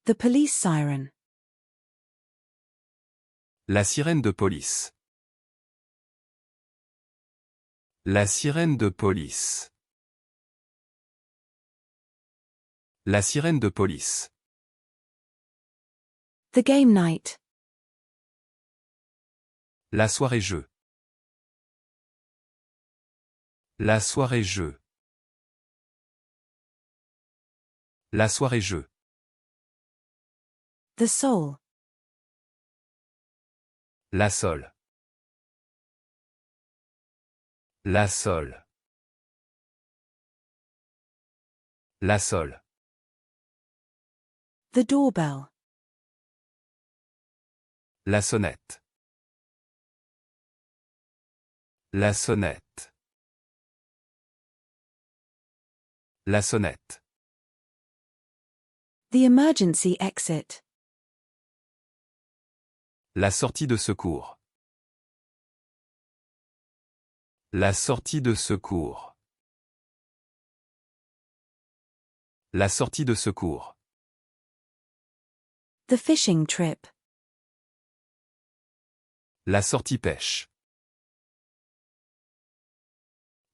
The police siren. La sirène de police. La sirène de police. La sirène de police. The game night. La soirée jeu. La soirée jeu. La soirée jeu. The soul. La sol. La sol. La sol. The doorbell. La sonnette. La sonnette. La sonnette. The emergency exit. La sortie de secours. La sortie de secours. La sortie de secours. The fishing trip. La sortie pêche.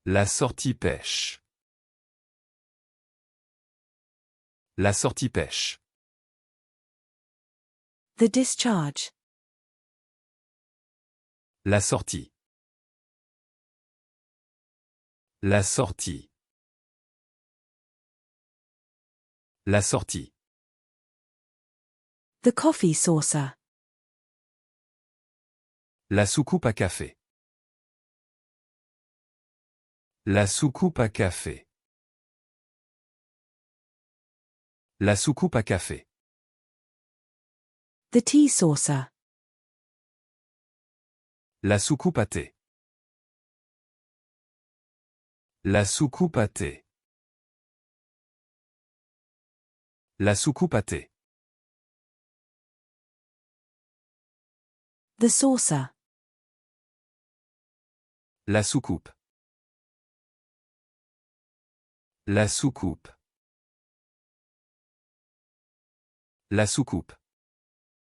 La sortie pêche. La sortie pêche. The discharge. La sortie. La sortie. La sortie. The coffee saucer. La soucoupe à café. La soucoupe à café. La soucoupe à café. The tea saucer. La soucoupe à thé. La soucoupe à thé. La soucoupe à thé. The saucer. La soucoupe. La soucoupe. La soucoupe.